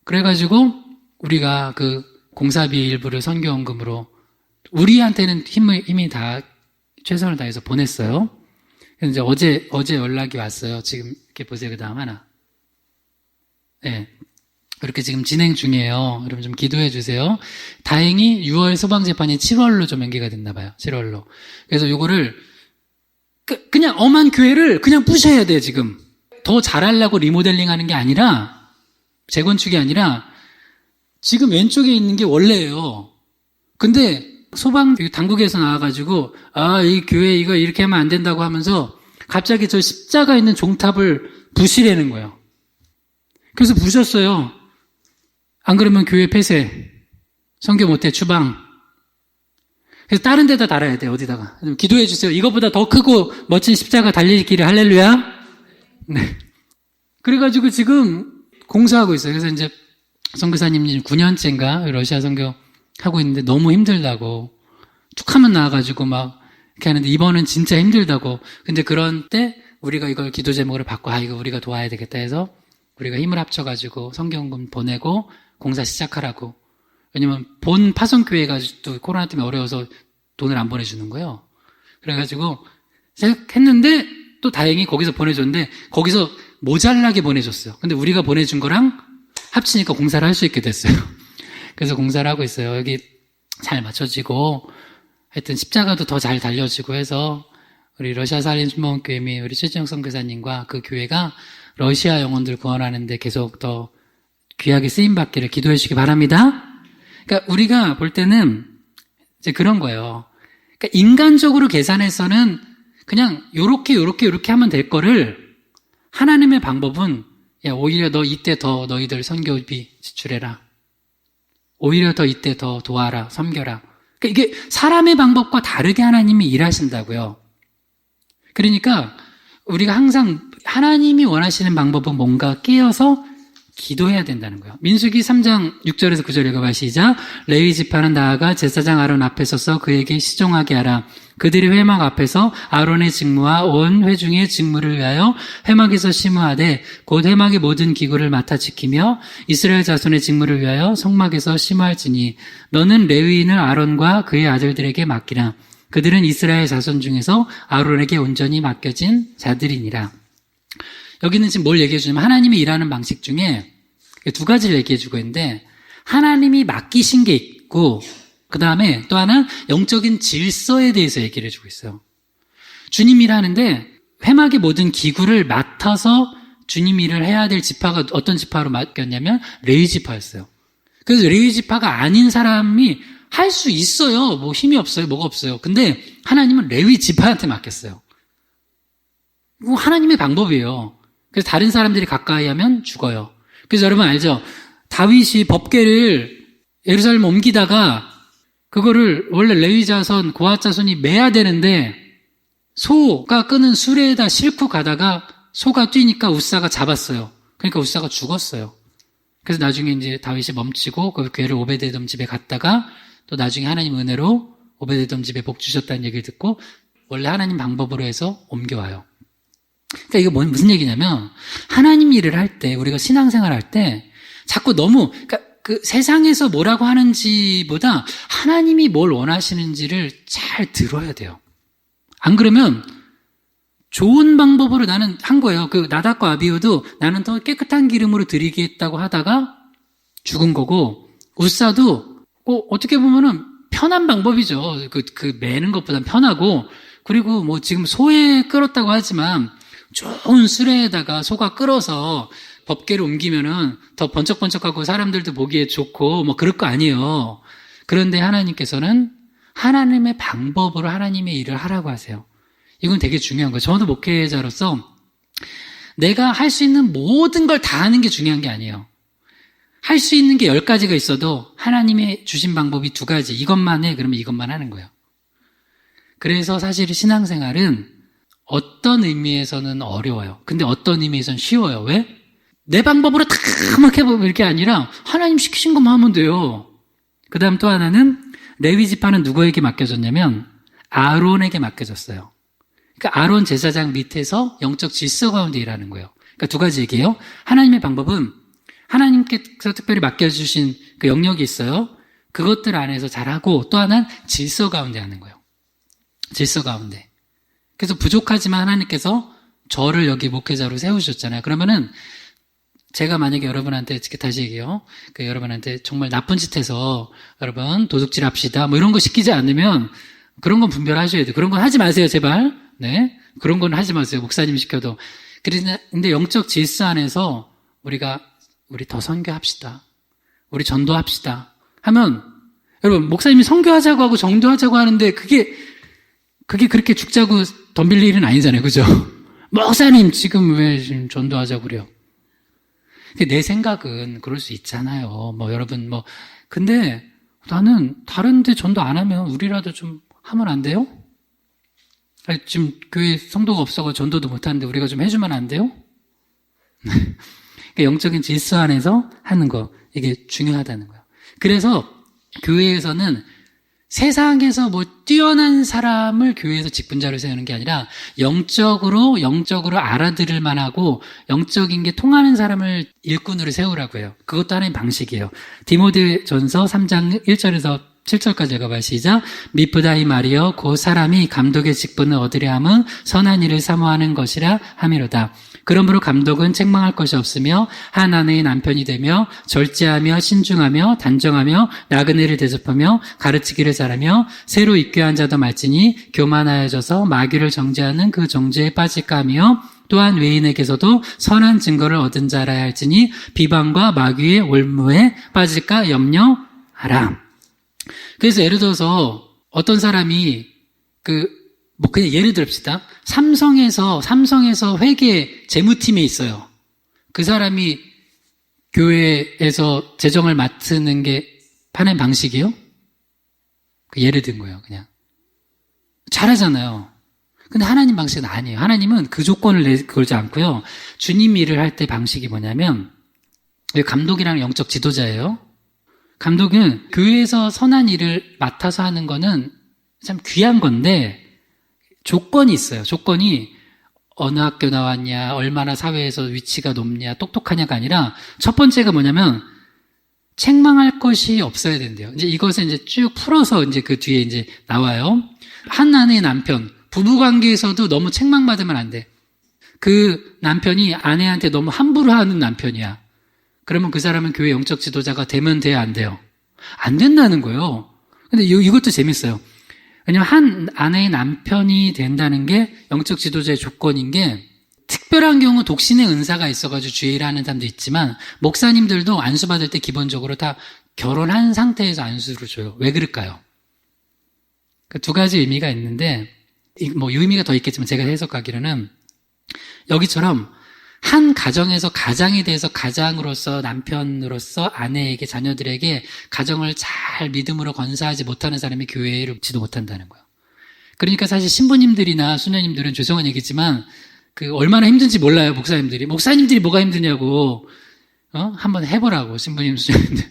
그래가지고 우리가 공사비의 일부를 선교원금으로 우리한테는 힘이 다 최선을 다해서 보냈어요. 그래서 이제 어제 연락이 왔어요. 지금 이렇게 보세요. 그 다음 하나. 네. 그렇게 지금 진행 중이에요. 여러분 좀 기도해 주세요. 다행히 6월 소방재판이 7월로 좀 연기가 됐나 봐요. 7월로. 그래서 요거를 그냥 엄한 교회를 그냥 부셔야 돼요, 지금. 더 잘하려고 리모델링 하는 게 아니라, 재건축이 아니라, 지금 왼쪽에 있는 게 원래예요. 근데, 소방 당국에서 나와가지고, 이 교회 이거 이렇게 하면 안 된다고 하면서, 갑자기 저 십자가 있는 종탑을 부시려는 거예요. 그래서 부셨어요. 안 그러면 교회 폐쇄, 선교 못해, 추방. 그래서 다른 데다 달아야 돼요, 어디다가. 기도해 주세요. 이거보다 더 크고 멋진 십자가 달리기를 할렐루야. 네. 그래가지고 지금 공사하고 있어요. 그래서 이제 선교사님 9년째인가 러시아 선교 하고 있는데 너무 힘들다고. 툭 하면 나와가지고 막 이렇게 하는데 이번은 진짜 힘들다고. 근데 그런 때 우리가 이걸 기도 제목으로 받고 이거 우리가 도와야 되겠다 해서 우리가 힘을 합쳐가지고 선교원금 보내고 공사 시작하라고. 왜냐면 본 파송교회가 또 코로나 때문에 어려워서 돈을 안 보내주는 거예요. 그래가지고 했는데 또 다행히 거기서 보내줬는데 거기서 모자라게 보내줬어요. 근데 우리가 보내준 거랑 합치니까 공사를 할 수 있게 됐어요. 그래서 공사를 하고 있어요. 여기 잘 맞춰지고 하여튼 십자가도 더 잘 달려지고 해서 우리 러시아 살림신봉교회 및 우리 최진영 선교사님과 그 교회가 러시아 영혼들 구원하는데 계속 더 귀하게 쓰임받기를 기도해 주시기 바랍니다. 그러니까 우리가 볼 때는 이제 그런 거예요. 그러니까 인간적으로 계산해서는 그냥 요렇게 하면 될 거를 하나님의 방법은 야, 오히려 너 이때 더 너희들 선교비 지출해라. 오히려 더 이때 더 도와라, 섬겨라. 그러니까 이게 사람의 방법과 다르게 하나님이 일하신다고요. 그러니까 우리가 항상 하나님이 원하시는 방법은 뭔가 깨어서 기도해야 된다는 거예요. 민수기 3장 6절에서 9절 읽어봐. 시작. 레위 지파는 나아가 제사장 아론 앞에 서서 그에게 시종하게 하라. 그들이 회막 앞에서 아론의 직무와 온 회중의 직무를 위하여 회막에서 심으하되 곧 회막의 모든 기구를 맡아 지키며 이스라엘 자손의 직무를 위하여 성막에서 심으할지니 너는 레위인을 아론과 그의 아들들에게 맡기라. 그들은 이스라엘 자손 중에서 아론에게 온전히 맡겨진 자들이니라. 여기는 지금 뭘 얘기해 주냐면 하나님이 일하는 방식 중에 두 가지를 얘기해 주고 있는데 하나님이 맡기신 게 있고 그 다음에 또 하나 영적인 질서에 대해서 얘기를 해주고 있어요. 주님 일하는데 회막의 모든 기구를 맡아서 주님 일을 해야 될 지파가 어떤 지파로 맡겼냐면 레위 지파였어요. 그래서 레위 지파가 아닌 사람이 할 수 있어요. 뭐 힘이 없어요. 뭐가 없어요. 근데 하나님은 레위 지파한테 맡겼어요. 이거 하나님의 방법이에요. 그래서 다른 사람들이 가까이 하면 죽어요. 그래서 여러분 알죠? 다윗이 법궤를 예루살렘 옮기다가 그거를 원래 레위 자손, 고핫 자손이 매야 되는데 소가 끄는 수레에다 싣고 가다가 소가 뛰니까 우사가 잡았어요. 그러니까 우사가 죽었어요. 그래서 나중에 이제 다윗이 멈추고 그 궤를 오베데돔 집에 갔다가 또 나중에 하나님 은혜로 오베데돔 집에 복 주셨다는 얘기를 듣고 원래 하나님 방법으로 해서 옮겨와요. 그러니까 이거 무슨 얘기냐면 하나님 일을 할 때 우리가 신앙생활 할 때 자꾸 너무 그러니까 그 세상에서 뭐라고 하는지보다 하나님이 뭘 원하시는지를 잘 들어야 돼요. 안 그러면 좋은 방법으로 나는 한 거예요. 그 나답과 아비후도 나는 더 깨끗한 기름으로 드리겠다고 하다가 죽은 거고 우사도 어떻게 보면은 편한 방법이죠. 그 매는 것보단 편하고 그리고 뭐 지금 소에 끌었다고 하지만 좋은 수레에다가 소가 끌어서 법궤를 옮기면은 더 번쩍번쩍하고 사람들도 보기에 좋고 뭐 그럴 거 아니에요. 그런데 하나님께서는 하나님의 방법으로 하나님의 일을 하라고 하세요. 이건 되게 중요한 거예요. 저도 목회자로서 내가 할 수 있는 모든 걸 다 하는 게 중요한 게 아니에요. 할 수 있는 게 10가지가 있어도 하나님의 주신 방법이 2가지. 이것만 해. 그러면 이것만 하는 거예요. 그래서 사실 신앙생활은 어떤 의미에서는 어려워요. 근데 어떤 의미에서는 쉬워요. 왜? 내 방법으로 다 막 해보면 이렇게 아니라 하나님 시키신 것만 하면 돼요. 그 다음 또 하나는 레위 지파는 누구에게 맡겨졌냐면 아론에게 맡겨졌어요. 그러니까 아론 제사장 밑에서 영적 질서 가운데 일하는 거예요. 그러니까 2가지 얘기예요. 하나님의 방법은 하나님께서 특별히 맡겨주신 그 영역이 있어요. 그것들 안에서 잘하고 또 하나는 질서 가운데 하는 거예요. 질서 가운데. 그래서 부족하지만 하나님께서 저를 여기 목회자로 세우셨잖아요. 그러면은 제가 만약에 여러분한테 다시 얘기해요. 여러분한테 정말 나쁜 짓 해서 여러분 도둑질 합시다. 뭐 이런 거 시키지 않으면 그런 건 분별하셔야 돼요. 그런 건 하지 마세요, 제발. 네. 그런 건 하지 마세요. 목사님 시켜도. 근데 영적 질서 안에서 우리 더 선교합시다. 우리 전도합시다. 하면 여러분 목사님이 선교하자고 하고 전도하자고 하는데 그게 그렇게 죽자고 덤빌 일은 아니잖아요. 그죠? 목사님 지금 왜 지금 전도하자고 그래요? 내 생각은 그럴 수 있잖아요. 여러분 근데 나는 다른데 전도 안 하면 우리라도 좀 하면 안 돼요? 아니, 지금 교회 성도가 없어서 전도도 못 하는데 우리가 좀 해주면 안 돼요? 그러니까 영적인 질서 안에서 하는 거 이게 중요하다는 거예요. 그래서 교회에서는 세상에서 뛰어난 사람을 교회에서 직분자로 세우는 게 아니라 영적으로 알아들을 만하고 영적인 게 통하는 사람을 일꾼으로 세우라고 해요. 그것도 하나의 방식이에요. 디모데전서 3장 1절에서 7절까지 읽어봐요. 시작. 미쁘다 이 말이여 그 사람이 감독의 직분을 얻으려 함은 선한 일을 사모하는 것이라 함이로다. 그러므로 감독은 책망할 것이 없으며 한 아내의 남편이 되며 절제하며 신중하며 단정하며 나그네를 대접하며 가르치기를 잘하며 새로 입교한 자도 말지니 교만하여져서 마귀를 정죄하는 그 정죄에 빠질까 하며 또한 외인에게서도 선한 증거를 얻은 자라야 할지니 비방과 마귀의 올무에 빠질까 염려하라. 그래서 예를 들어서 어떤 사람이 그냥 예를 들읍시다. 삼성에서 회계 재무팀에 있어요. 그 사람이 교회에서 재정을 맡는 게 하나님 방식이요? 예를 든 거예요, 그냥. 잘하잖아요. 근데 하나님 방식은 아니에요. 하나님은 그 조건을 걸지 않고요. 주님 일을 할 때 방식이 뭐냐면, 감독이라는 영적 지도자예요. 감독은 교회에서 선한 일을 맡아서 하는 거는 참 귀한 건데, 조건이 있어요. 조건이 어느 학교 나왔냐, 얼마나 사회에서 위치가 높냐, 똑똑하냐가 아니라 첫 번째가 뭐냐면 책망할 것이 없어야 된대요. 이제 이것을 이제 쭉 풀어서 이제 그 뒤에 이제 나와요. 한 아내의 남편, 부부 관계에서도 너무 책망받으면 안 돼. 그 남편이 아내한테 너무 함부로 하는 남편이야. 그러면 그 사람은 교회 영적 지도자가 되면 돼야 안 돼요? 안 된다는 거예요. 근데 이것도 재밌어요. 왜냐면 한 아내의 남편이 된다는 게 영적 지도자의 조건인 게 특별한 경우 독신의 은사가 있어가지고 주의를 하는 사람도 있지만 목사님들도 안수 받을 때 기본적으로 다 결혼한 상태에서 안수를 줘요. 왜 그럴까요? 그 두 가지 의미가 있는데 뭐 의미가 더 있겠지만 제가 해석하기로는 여기처럼 한 가정에서 가장에 대해서 가장으로서 남편으로서 아내에게 자녀들에게 가정을 잘 믿음으로 건사하지 못하는 사람이 교회를 지도 못한다는 거예요. 그러니까 사실 신부님들이나 수녀님들은 죄송한 얘기지만 얼마나 힘든지 몰라요. 목사님들이 뭐가 힘드냐고 한번 해보라고 신부님 수녀님들.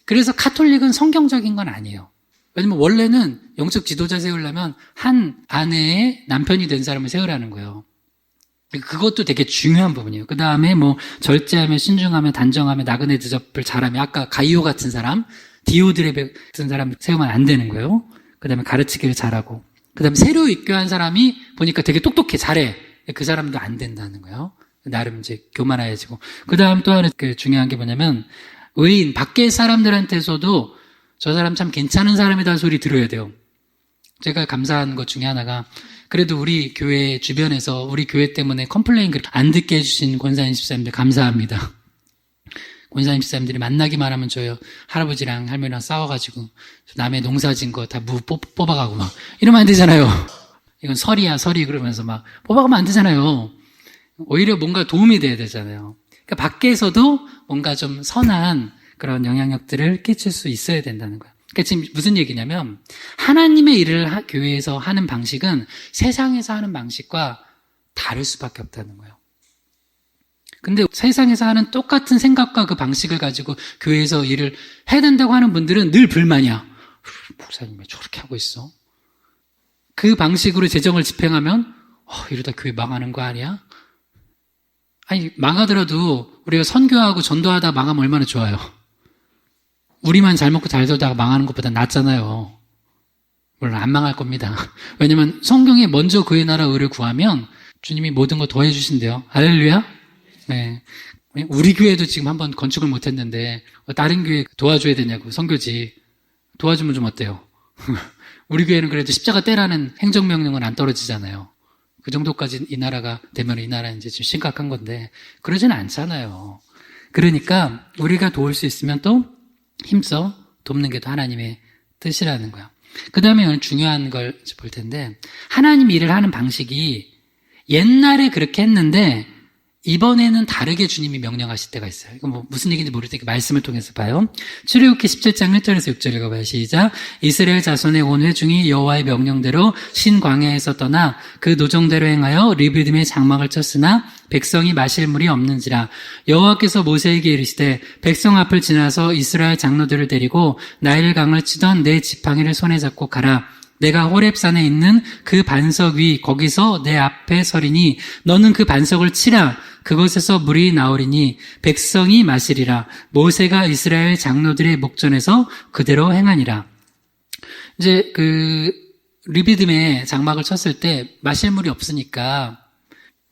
그래서 카톨릭은 성경적인 건 아니에요. 왜냐면 원래는 영적 지도자 세우려면 한 아내의 남편이 된 사람을 세우라는 거예요. 그것도 되게 중요한 부분이에요. 그 다음에 절제하며 신중하며 단정하며 나그네 대접을 잘하며 아까 가이오 같은 사람, 디오드레베 같은 사람 세우면 안 되는 거예요. 그 다음에 가르치기를 잘하고 그 다음에 새로 입교한 사람이 보니까 되게 똑똑해, 잘해. 그 사람도 안 된다는 거예요. 나름 이제 교만해지고. 그 다음 또 하나 중요한 게 뭐냐면 의인, 밖에 사람들한테서도 저 사람 참 괜찮은 사람이다 소리 들어야 돼요. 제가 감사한 것 중에 하나가 그래도 우리 교회 주변에서 우리 교회 때문에 컴플레인 안 듣게 해주신 권사님 집사님들 감사합니다. 권사님 집사님들이 만나기만 하면 저요 할아버지랑 할머니랑 싸워가지고 남의 농사진 거 다 뽑아가고 막 이러면 안 되잖아요. 이건 설이야 설이 그러면서 막 뽑아가면 안 되잖아요. 오히려 뭔가 도움이 돼야 되잖아요. 그러니까 밖에서도 뭔가 좀 선한 그런 영향력들을 끼칠 수 있어야 된다는 거예요. 그러니까 지금 무슨 얘기냐면 하나님의 일을 교회에서 하는 방식은 세상에서 하는 방식과 다를 수밖에 없다는 거예요. 근데 세상에서 하는 똑같은 생각과 그 방식을 가지고 교회에서 일을 해야 된다고 하는 분들은 늘 불만이야. 목사님 왜 저렇게 하고 있어? 그 방식으로 재정을 집행하면 이러다 교회 망하는 거 아니야? 아니 망하더라도 우리가 선교하고 전도하다 망하면 얼마나 좋아요. 우리만 잘 먹고 잘 살다가 망하는 것보다 낫잖아요. 물론 안 망할 겁니다. 왜냐면 성경에 먼저 그의 나라 의를 구하면 주님이 모든 거 더 해주신대요. 할렐루야? 네. 우리 교회도 지금 한번 건축을 못했는데 다른 교회 도와줘야 되냐고 선교지. 도와주면 좀 어때요? 우리 교회는 그래도 십자가 떼라는 행정명령은 안 떨어지잖아요. 그 정도까지 이 나라가 되면 이 나라는 이제 지금 심각한 건데 그러지는 않잖아요. 그러니까 우리가 도울 수 있으면 또 힘써 돕는 게 또 하나님의 뜻이라는 거야. 그 다음에 오늘 중요한 걸 볼 텐데 하나님 일을 하는 방식이 옛날에 그렇게 했는데 이번에는 다르게 주님이 명령하실 때가 있어요. 이거 무슨 얘기인지 모를 테니까 말씀을 통해서 봐요. 출애굽기 17장 1절에서 6절 읽어봐요. 시작. 이스라엘 자손의 온 회중이 여호와의 명령대로 신광야에서 떠나 그 노정대로 행하여 리비딤의 장막을 쳤으나 백성이 마실 물이 없는지라. 여호와께서 모세에게 이르시되 백성 앞을 지나서 이스라엘 장로들을 데리고 나일 강을 치던 내 지팡이를 손에 잡고 가라. 내가 호렙산에 있는 그 반석 위 거기서 내 앞에 서리니 너는 그 반석을 치라. 그곳에서 물이 나오리니 백성이 마시리라. 모세가 이스라엘 장로들의 목전에서 그대로 행하니라. 이제 르비딤에 장막을 쳤을 때 마실 물이 없으니까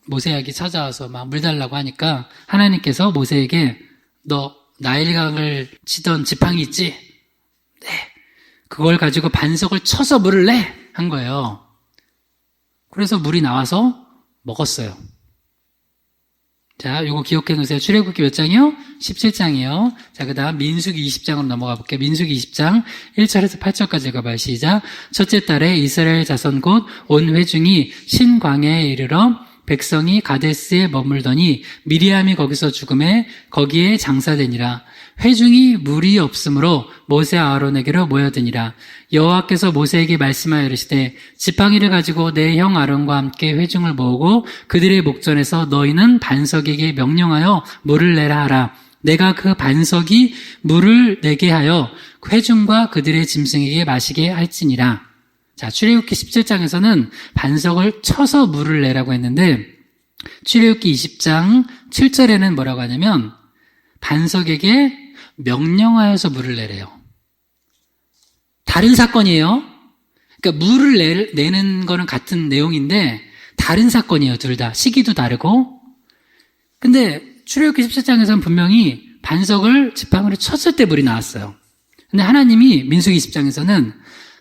모세에게 찾아와서 막 물 달라고 하니까 하나님께서 모세에게 너 나일강을 치던 지팡이 있지? 네. 그걸 가지고 반석을 쳐서 물을 내! 한 거예요. 그래서 물이 나와서 먹었어요. 자, 요거 기억해 놓으세요. 출애굽기 몇 장이요? 17장이요. 자, 그 다음 민수기 20장으로 넘어가 볼게요. 민수기 20장 1절에서 8절까지 읽어봐요. 시작. 첫째 달에 이스라엘 자손 곧 온 회중이 신광야에 이르러 백성이 가데스에 머물더니 미리암이 거기서 죽음에 거기에 장사되니라. 회중이 물이 없으므로 모세 아론에게로 모여드니라. 여호와께서 모세에게 말씀하여 이르시되 지팡이를 가지고 내 형 아론과 함께 회중을 모으고 그들의 목전에서 너희는 반석에게 명령하여 물을 내라 하라. 내가 그 반석이 물을 내게 하여 회중과 그들의 짐승에게 마시게 할지니라. 자, 출애굽기 17장에서는 반석을 쳐서 물을 내라고 했는데 출애굽기 20장 7절에는 뭐라고 하냐면 반석에게 명령하여서 물을 내래요. 다른 사건이에요. 그러니까 물을 내는 거는 같은 내용인데 다른 사건이에요. 둘 다. 시기도 다르고. 근데 출애굽기 17장에서는 분명히 반석을 지팡이로 쳤을 때 물이 나왔어요. 근데 하나님이 민수기 20장에서는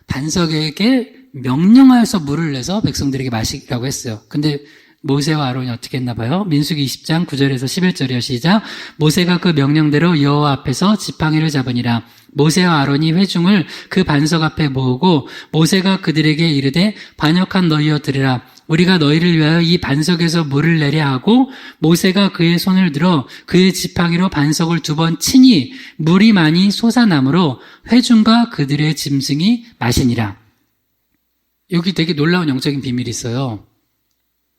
반석에게 명령하여서 물을 내서 백성들에게 마시라고 했어요. 근데 모세와 아론이 어떻게 했나 봐요? 민수기 20장 9절에서 11절이요. 시작. 모세가 그 명령대로 여호와 앞에서 지팡이를 잡으니라. 모세와 아론이 회중을 그 반석 앞에 모으고 모세가 그들에게 이르되 반역한 너희여 들으라. 우리가 너희를 위하여 이 반석에서 물을 내려 하고 모세가 그의 손을 들어 그의 지팡이로 반석을 2번 치니 물이 많이 솟아나므로 회중과 그들의 짐승이 마시니라. 여기 되게 놀라운 영적인 비밀이 있어요.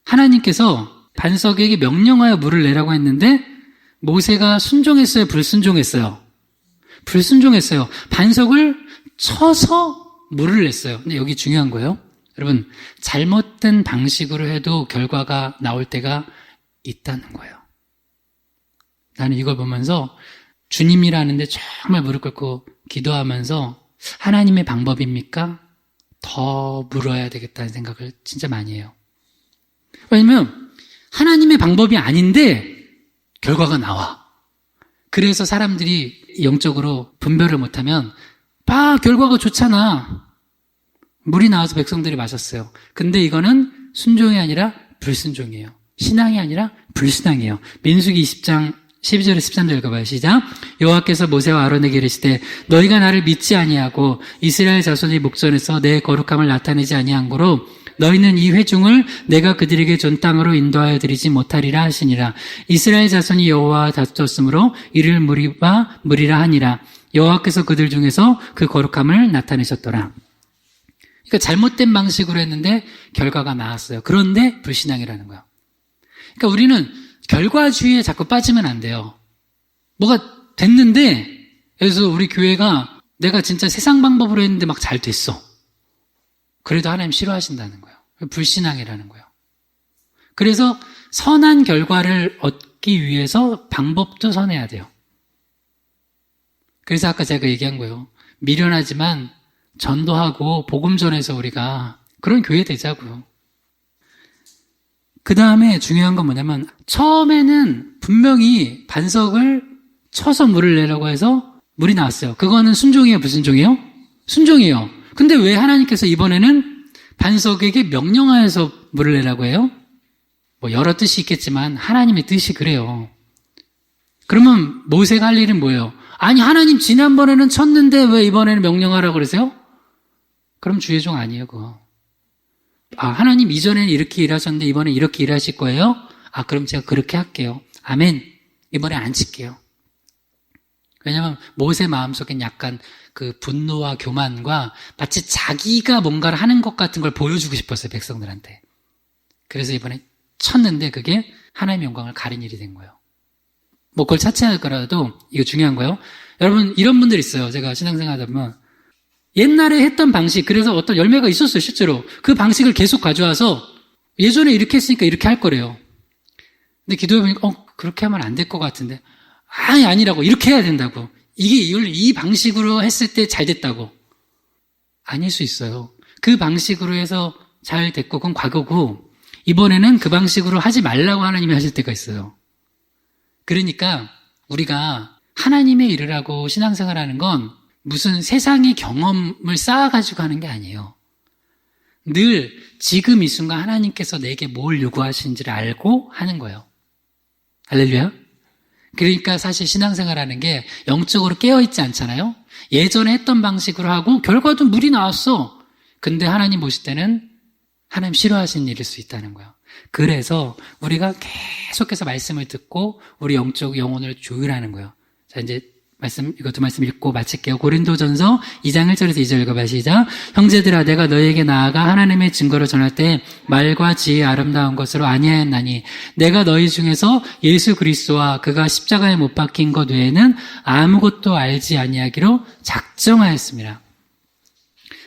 하나님께서 반석에게 명령하여 물을 내라고 했는데 모세가 순종했어요? 불순종했어요? 불순종했어요. 반석을 쳐서 물을 냈어요. 근데 여기 중요한 거예요. 여러분, 잘못된 방식으로 해도 결과가 나올 때가 있다는 거예요. 나는 이걸 보면서 주님이라는데 정말 무릎 꿇고 기도하면서 하나님의 방법입니까? 더 물어야 되겠다는 생각을 진짜 많이 해요. 왜냐면 하나님의 방법이 아닌데 결과가 나와. 그래서 사람들이 영적으로 분별을 못하면 결과가 좋잖아. 물이 나와서 백성들이 마셨어요. 근데 이거는 순종이 아니라 불순종이에요. 신앙이 아니라 불신앙이에요. 민수기 20장 12절에 13절 읽어봐요. 시작. 여호와께서 모세와 아론에게 이르시되 너희가 나를 믿지 아니하고 이스라엘 자손의 목전에서 내 거룩함을 나타내지 아니한 고로 너희는 이 회중을 내가 그들에게 준 땅으로 인도하여 드리지 못하리라 하시니라. 이스라엘 자손이 여호와와 다투었으므로 이를 물이라 하니라. 여호와께서 그들 중에서 그 거룩함을 나타내셨더라. 그러니까 잘못된 방식으로 했는데 결과가 나왔어요. 그런데 불신앙이라는 거예요. 그러니까 우리는 결과주의에 자꾸 빠지면 안 돼요. 뭐가 됐는데 그래서 우리 교회가 내가 진짜 세상 방법으로 했는데 막 잘 됐어. 그래도 하나님 싫어하신다는 거예요. 불신앙이라는 거예요. 그래서 선한 결과를 얻기 위해서 방법도 선해야 돼요. 그래서 아까 제가 얘기한 거예요. 미련하지만 전도하고 복음 전해서 우리가 그런 교회 되자고요. 그 다음에 중요한 건 뭐냐면 처음에는 분명히 반석을 쳐서 물을 내라고 해서 물이 나왔어요. 그거는 순종이에요? 불순종이에요? 순종이에요. 근데 왜 하나님께서 이번에는 반석에게 명령하여서 물을 내라고 해요? 뭐 여러 뜻이 있겠지만 하나님의 뜻이 그래요. 그러면 모세가 할 일은 뭐예요? 아니 하나님 지난번에는 쳤는데 왜 이번에는 명령하라고 그러세요? 그럼 주의 종 아니에요 그거. 하나님 이전에는 이렇게 일하셨는데 이번에 이렇게 일하실 거예요? 그럼 제가 그렇게 할게요. 아멘. 이번에 안 칠게요. 왜냐하면 모세 마음속엔 약간 그 분노와 교만과 마치 자기가 뭔가를 하는 것 같은 걸 보여주고 싶었어요, 백성들한테. 그래서 이번에 쳤는데 그게 하나님의 영광을 가린 일이 된 거예요. 뭐 그걸 차치할 거라도 이거 중요한 거예요. 여러분 이런 분들 있어요. 제가 신앙생활 하다 보면 옛날에 했던 방식, 그래서 어떤 열매가 있었어요, 실제로. 그 방식을 계속 가져와서 예전에 이렇게 했으니까 이렇게 할 거래요. 근데 기도해보니까 그렇게 하면 안 될 것 같은데 아니라고. 이렇게 해야 된다고. 이게 이 방식으로 했을 때 잘 됐다고. 아닐 수 있어요. 그 방식으로 해서 잘 됐고 그건 과거고 이번에는 그 방식으로 하지 말라고 하나님이 하실 때가 있어요. 그러니까 우리가 하나님의 일을 하고 신앙생활하는 건 무슨 세상의 경험을 쌓아가지고 하는 게 아니에요. 늘 지금 이 순간 하나님께서 내게 뭘 요구하시는지를 알고 하는 거예요. 할렐루야. 그러니까 사실 신앙생활하는 게 영적으로 깨어있지 않잖아요. 예전에 했던 방식으로 하고 결과도 물이 나왔어. 근데 하나님 보실 때는 하나님 싫어하시는 일일 수 있다는 거예요. 그래서 우리가 계속해서 말씀을 듣고 우리 영적 영혼을 조율하는 거예요. 자, 이제 이것도 말씀 읽고 마칠게요. 고린도전서 2장 1절에서 2절 읽어봐. 시작. 형제들아, 내가 너희에게 나아가 하나님의 증거를 전할 때 말과 지혜의 아름다운 것으로 아니하였나니 내가 너희 중에서 예수 그리스도와 그가 십자가에 못 박힌 것 외에는 아무것도 알지 아니하기로 작정하였습니다.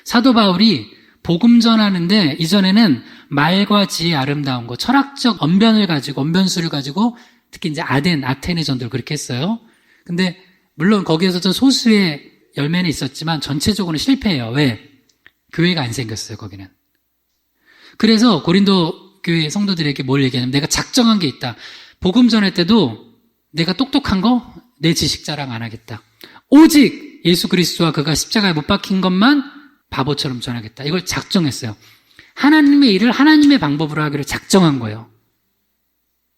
사도 바울이 복음 전하는데 이전에는 말과 지혜의 아름다운 것, 철학적 언변수를 가지고 특히 이제 아테네 전도를 그렇게 했어요. 근데 물론 거기에서도 소수의 열매는 있었지만 전체적으로는 실패해요. 왜? 교회가 안 생겼어요, 거기는. 그래서 고린도 교회 성도들에게 뭘 얘기하냐면 내가 작정한 게 있다. 복음 전할 때도 내가 똑똑한 거 내 지식 자랑 안 하겠다. 오직 예수 그리스도와 그가 십자가에 못 박힌 것만 바보처럼 전하겠다. 이걸 작정했어요. 하나님의 일을 하나님의 방법으로 하기로 작정한 거예요.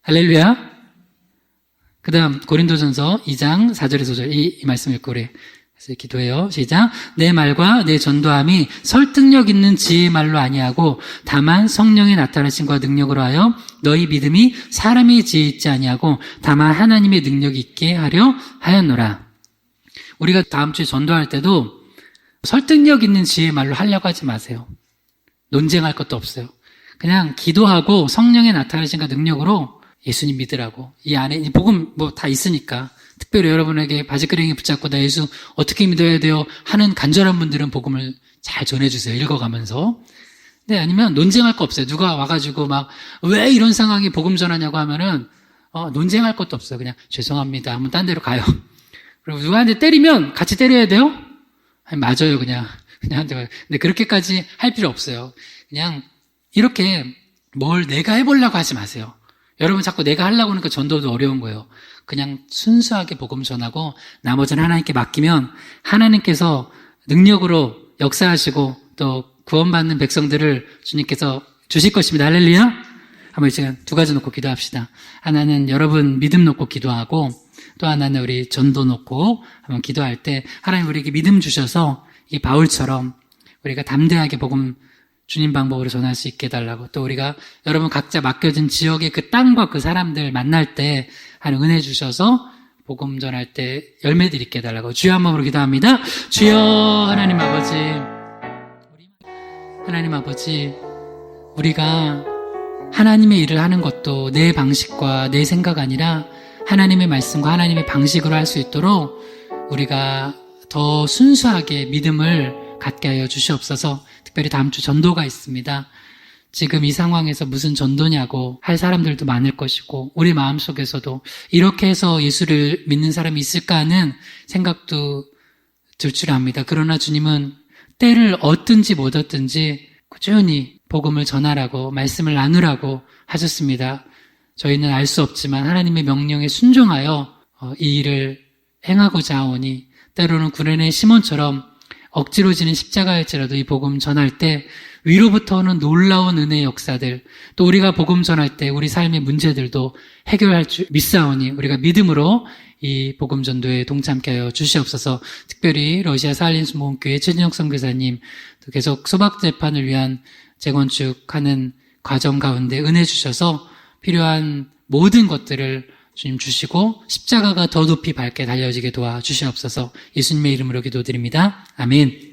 할렐루야. 그 다음 고린도전서 2장 4절에서 5절 이 말씀 읽고 우리 기도해요. 시작. 내 말과 내 전도함이 설득력 있는 지혜의 말로 아니하고 다만 성령의 나타나심과 능력으로 하여 너희 믿음이 사람의 지혜 있지 아니하고 다만 하나님의 능력이 있게 하려 하였노라. 우리가 다음 주에 전도할 때도 설득력 있는 지혜의 말로 하려고 하지 마세요. 논쟁할 것도 없어요. 그냥 기도하고 성령의 나타나심과 능력으로 예수님 믿으라고. 이 안에 복음 뭐 다 있으니까. 특별히 여러분에게 바지끄레기 붙잡고 나 예수 어떻게 믿어야 돼요? 하는 간절한 분들은 복음을 잘 전해주세요. 읽어가면서. 네, 아니면 논쟁할 거 없어요. 누가 와가지고 막 왜 이런 상황이 복음 전하냐고 하면은 논쟁할 것도 없어요. 그냥 죄송합니다. 한번 딴 데로 가요. 그리고 누구한테 때리면 같이 때려야 돼요? 아니, 맞아요. 그냥 한테 가요. 근데 그렇게까지 할 필요 없어요. 그냥 이렇게 뭘 내가 해보려고 하지 마세요. 여러분 자꾸 내가 하려고 하니까 전도도 어려운 거예요. 그냥 순수하게 복음 전하고 나머지는 하나님께 맡기면 하나님께서 능력으로 역사하시고 또 구원받는 백성들을 주님께서 주실 것입니다. 할렐루야. 한번 지금 두 가지 놓고 기도합시다. 하나는 여러분 믿음 놓고 기도하고 또 하나는 우리 전도 놓고 한번 기도할 때 하나님 우리에게 믿음 주셔서 이 바울처럼 우리가 담대하게 복음 주님 방법으로 전할 수 있게 해달라고 또 우리가 여러분 각자 맡겨진 지역의 그 땅과 그 사람들 만날 때 하는 은혜 주셔서 복음 전할 때 열매들 있게 해달라고 주여 한 번으로 기도합니다. 주여 하나님 아버지 우리가 하나님의 일을 하는 것도 내 방식과 내 생각 아니라 하나님의 말씀과 하나님의 방식으로 할 수 있도록 우리가 더 순수하게 믿음을 갖게 하여 주시옵소서. 특별히 다음 주 전도가 있습니다. 지금 이 상황에서 무슨 전도냐고 할 사람들도 많을 것이고 우리 마음속에서도 이렇게 해서 예수를 믿는 사람이 있을까 하는 생각도 들 줄 압니다. 그러나 주님은 때를 얻든지 못 얻든지 꾸준히 복음을 전하라고 말씀을 나누라고 하셨습니다. 저희는 알 수 없지만 하나님의 명령에 순종하여 이 일을 행하고자 하오니 때로는 구레네 시몬처럼 억지로 지는 십자가일지라도 이 복음 전할 때 위로부터 오는 놀라운 은혜의 역사들 또 우리가 복음 전할 때 우리 삶의 문제들도 해결할 줄 믿사오니 우리가 믿음으로 이 복음 전도에 동참케 하여 주시옵소서. 특별히 러시아 사할린스 모험교회 최진혁 선교사님 또 계속 소박 재판을 위한 재건축하는 과정 가운데 은혜 주셔서 필요한 모든 것들을 주님 주시고 십자가가 더 높이 밝게 달려지게 도와주시옵소서. 예수님의 이름으로 기도드립니다. 아멘.